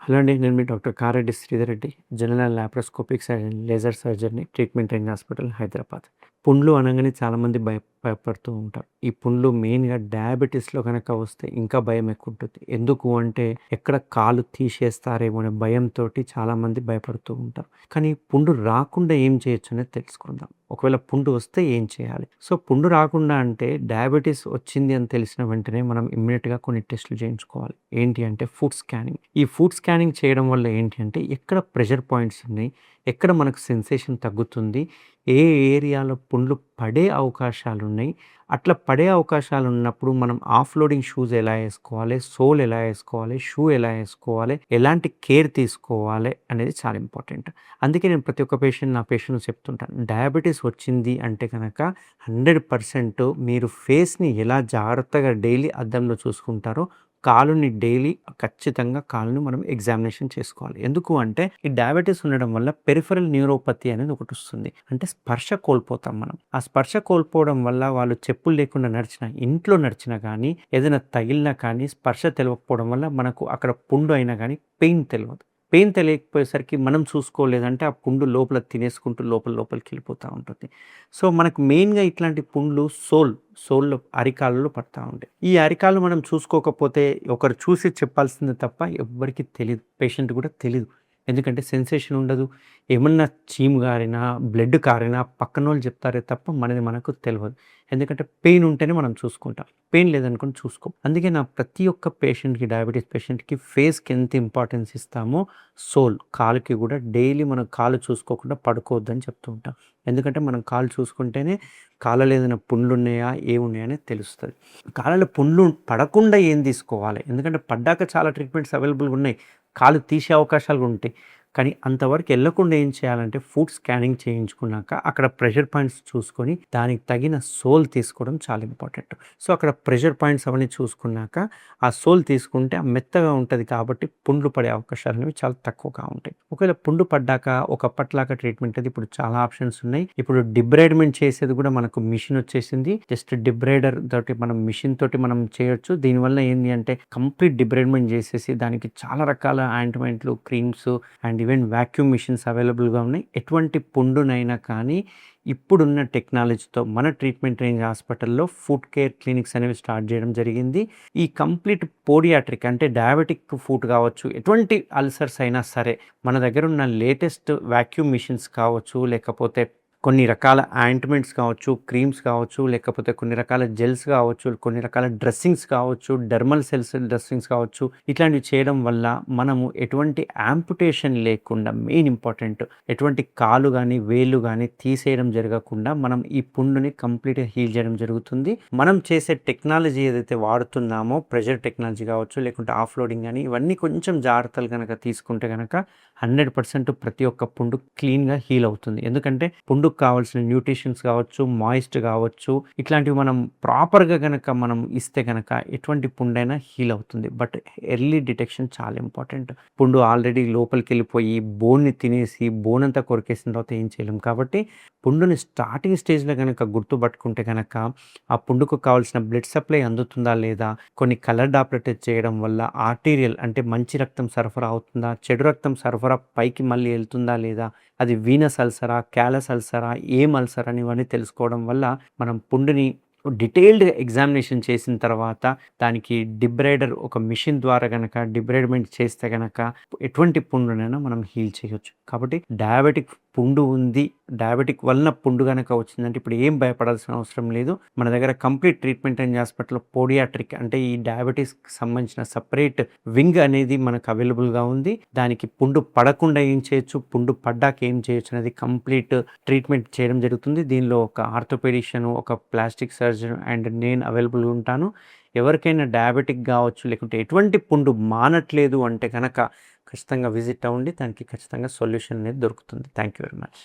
Hello అండి. నేను మీ doctor Kareddy Sridhar Reddy. General laparoscopic and laser సర్జరీని ట్రీట్మెంట్ రేంజ్ హాస్పిటల్ హైదరాబాద్. పుండ్లు అనంగానే చాలామంది భయపడుతూ ఉంటారు. ఈ పుండ్లు మెయిన్‌గా డయాబెటిస్‌లో గనక వస్తే ఇంకా భయం ఎక్కువుంటుంది. ఎందుకు అంటే ఎక్కడ కాలు తీసేస్తారేమో అనే భయంతోటి చాలామంది భయపడుతూ ఉంటారు. కానీ పుండు రాకుండా ఏం చేయొచ్చు అనేది తెలుసుకుందాం. ఒకవేళ పుండు వస్తే ఏం చేయాలి? సో, పుండు రాకుండా అంటే డయాబెటిస్ వచ్చింది అని తెలిసిన వెంటనే మనం ఇమ్మీడియేట్‌గా కొన్ని టెస్టులు చేయించుకోవాలి. ఏంటి అంటే ఫుడ్ స్కానింగ్. ఈ ఫుడ్ స్కానింగ్ చేయడం వల్ల ఏంటి అంటే ఎక్కడ ప్రెషర్ పాయింట్స్ ఉన్నాయి, ఎక్కడ మనకు సెన్సేషన్ తగ్గుతుంది, ఏ ఏరియాలో పుండ్లు పడే అవకాశాలున్నాయి, అట్లా పడే అవకాశాలున్నప్పుడు మనం ఆఫ్ లోడింగ్ షూస్ ఎలా ఏసుకోవాలి, సోల్ ఎలా ఏసుకోవాలి, షూ ఎలా ఏసుకోవాలి, ఎలాంటి కేర్ తీసుకోవాలి అనేది చాలా ఇంపార్టెంట్. అందుకే నేను ప్రతి ఒక్క నా పేషెంట్‌కి చెప్తుంటాను. డయాబెటిస్ వచ్చింది అంటే గనక 100% మీరు ఫేస్‌ని ఎలా జాగ్రత్తగా డైలీ అద్దంలో చూసుకుంటారో కాలుని డైలీ ఖచ్చితంగా కాలుని మనం ఎగ్జామినేషన్ చేసుకోవాలి. ఎందుకు అంటే ఈ డయాబెటిస్ ఉండడం వల్ల పెరిఫెరల్ న్యూరోపతి అనేది ఒకటొస్తుంది. అంటే స్పర్శ కోల్పోతాం మనం. ఆ స్పర్శ కోల్పోవడం వల్ల వాళ్ళు చెప్పులు లేకుండా నడిచినా, ఇంట్లో నడిచినా కానీ, ఏదైనా తగిలినా కానీ స్పర్శ తెలవకపోవడం వల్ల మనకు అక్కడ పుండు అయినా కానీ పెయిన్ తెలవదు. పెయిన్ తెలియకపోయేసరికి మనం చూసుకోలేదంటే ఆ పుండు లోపల తినేసుకుంటూ లోపలికెళ్ళిపోతా ఉంటుంది. సో, మనకు మెయిన్‌గా ఇట్లాంటి పుండ్లు సోల్‌లో అరికాళ్ళలో పడతా ఉంటాయి. ఈ అరికాళ్ళు మనం చూసుకోకపోతే ఒకరు చూసి చెప్పాల్సిందే తప్ప ఎవ్వరికీ తెలీదు. పేషెంట్ కూడా తెలీదు. ఎందుకంటే సెన్సేషన్ ఉండదు. ఏమన్నా చీము గారినా, బ్లడ్ కారినా పక్కనోళ్ళు చెప్తారే తప్ప మనది మనకు తెలవదు. ఎందుకంటే పెయిన్ ఉంటేనే మనం చూసుకుంటాం. పెయిన్ లేదనుకోని చూసుకోం. అందుకే నా ప్రతి ఒక్క పేషెంట్‌కి డయాబెటిస్ పేషెంట్‌కి ఫేస్‌కి ఎంత ఇంపార్టెన్స్ ఇస్తామో కాలుకి కూడా డైలీ మనం కాలు చూసుకోకుండా పడుకోవద్దని చెప్తూ ఉంటాం. ఎందుకంటే మనం కాలు చూసుకుంటేనే కాళ్ళలో ఏదైనా పుండ్లున్నాయా, ఏమున్నాయా అనేది తెలుస్తది. కాళ్ళలో పుండ్లు పడకుండా ఏం తీసుకోవాలి? ఎందుకంటే పడ్డాక చాలా ట్రీట్మెంట్స్ అవైలబుల్‌గా ఉన్నాయి. కాలు తీసే అవకాశాలు కూడా ఉంటాయి. కానీ అంతవరకు ఎళ్ళకుండా ఏం చేయాలంటే ఫుడ్ స్కానింగ్ చేయించుకున్నాక అక్కడ ప్రెషర్ పాయింట్స్ చూసుకొని దానికి తగిన సోల్ తీసుకోవడం చాలా ఇంపార్టెంట్. సో, అక్కడ ప్రెషర్ పాయింట్స్ అవన్నీ చూసుకున్నాక ఆ సోల్ తీసుకుంటే మెత్తగా ఉంటది కాబట్టి పుండ్లు పడే అవకాశాలనేవి చాలా తక్కువగా ఉంటాయి. ఒకవేళ పుండు పడ్డాక ఒకప్పటిలాగా ట్రీట్మెంట్ అది ఇప్పుడు చాలా ఆప్షన్స్ ఉన్నాయి. ఇప్పుడు డిబ్రైడ్మెంట్ చేసేది కూడా మనకు మిషన్ వచ్చేసింది. జస్ట్ డిబ్రైడర్ తోటి మనం మిషన్ తోటి మనం చేయొచ్చు. దీనివల్ల ఏంది అంటే కంప్లీట్ డిబ్రైడ్మెంట్ చేసేసి దానికి చాలా రకాల ఆయింట్మెంట్లు, creams and even vacuum machines అవైలబుల్‌గా ఉన్నాయి. ఎటువంటి పుండునైనా కానీ ఇప్పుడున్న టెక్నాలజీతో మన ట్రీట్మెంట్ రేంజ్ హాస్పిటల్‌లో ఫుడ్ కేర్ క్లినిక్స్ అనేవి స్టార్ట్ చేయడం జరిగింది. ఈ కంప్లీట్ పోడియాట్రిక్ అంటే డయాబెటిక్ ఫుడ్ కావచ్చు, ఎటువంటి అల్సర్స్ అయినా సరే మన దగ్గర ఉన్న లేటెస్ట్ వాక్యూమ్ మిషన్స్ కావచ్చు, లేకపోతే కొన్ని రకాల ఆయింట్మెంట్స్ కావచ్చు, క్రీమ్స్ కావచ్చు, లేకపోతే కొన్ని రకాల జెల్స్ కావచ్చు, కొన్ని రకాల డ్రెస్సింగ్స్ కావచ్చు, డెర్మల్ సెల్స్ డ్రెస్సింగ్స్ కావచ్చు, ఇట్లాంటివి చేయడం వల్ల మనము ఎటువంటి యాంపుటేషన్ లేకుండా మెయిన్ ఇంపార్టెంట్ ఎటువంటి కాలు గానీ, వేళ్ళు గానీ తీసేయడం జరగకుండా మనం ఈ పుండుని కంప్లీట్‌గా హీల్ చేయడం జరుగుతుంది. మనం చేసే టెక్నాలజీ ఏదైతే వాడుతున్నామో ప్రెషర్ టెక్నాలజీ కావచ్చు, లేకుంటే ఆఫ్ లోడింగ్ గానీ ఇవన్నీ కొంచెం జాగ్రత్తలు గనక తీసుకుంటే గనక 100% ప్రతి ఒక్క పుండు క్లీన్‌గా హీల్ అవుతుంది. ఎందుకంటే పుండుకు కావాల్సిన న్యూట్రిషన్స్ కావచ్చు, మాయిస్ట్ కావచ్చు, ఇట్లాంటివి మనం ప్రాపర్‌గా గనక మనం ఇస్తే గనక ఎటువంటి పుండైనా హీల్ అవుతుంది. బట్ ఎర్లీ డిటెక్షన్ చాలా ఇంపార్టెంట్. పుండు ఆల్రెడీ లోపలికెళ్ళిపోయి బోన్‌ని తినేసి బోన్ అంతా కొరికేసిన తర్వాత ఏం చేయలేం. కాబట్టి పుండుని స్టార్టింగ్ స్టేజ్‌లో గనక గుర్తుపట్టుకుంటే గనక ఆ పుండుకు కావాల్సిన బ్లడ్ సప్లై అందుతుందా లేదా, కొన్ని కలర్ డాప్లర్ టెస్ట్ చేయడం వల్ల ఆర్టీరియల్ అంటే మంచి రక్తం సరఫరా అవుతుందా, చెడు రక్తం సరఫరా పైకి మళ్ళీ వెళ్తుందా లేదా, అది వీనస్ అల్సరా, క్యాలస్ అల్సరా, ఏం అల్సర్ అని ఇవన్నీ తెలుసుకోవడం వల్ల మనం పుండుని డీటెయిల్డ్‌గా ఎగ్జామినేషన్ చేసిన తర్వాత దానికి డిబ్రైడర్ ఒక మిషన్ ద్వారా గనక డిబ్రైడ్మెంట్ చేస్తే గనక ఎటువంటి పుండునైనా మనం హీల్ చేయొచ్చు. కాబట్టి డయాబెటిక్ పుండు ఉంది, డయాబెటిక్ వలన పుండు గనక వచ్చిందంటే ఇప్పుడు ఏం భయపడాల్సిన అవసరం లేదు. మన దగ్గర కంప్లీట్ ట్రీట్మెంట్ రేంజ్ హాస్పిటల్‌లో పోడియాట్రిక్ అంటే ఈ డయాబెటిస్‌కి సంబంధించిన సెపరేట్ వింగ్ అనేది మనకు అవైలబుల్‌గా ఉంది. దానికి పుండు పడకుండా ఏం చేయొచ్చు, పుండు పడ్డాక ఏం చేయొచ్చు అనేది కంప్లీట్ ట్రీట్మెంట్ చేయడం జరుగుతుంది. దీనిలో ఒక ఆర్థోపెడిషియన్, ఒక ప్లాస్టిక్ సర్జన్ అండ్ నేను అవైలబుల్‌గా ఉంటాను. ఎవరికైనా డయాబెటిక్ కావచ్చు, లేకుంటే ఎటువంటి పుండు మానట్లేదు అంటే గనక ఖచ్చితంగా విజిట్ అవ్వండి. దానికి ఖచ్చితంగా సొల్యూషన్ అనేది దొరుకుతుంది. Thank you very much.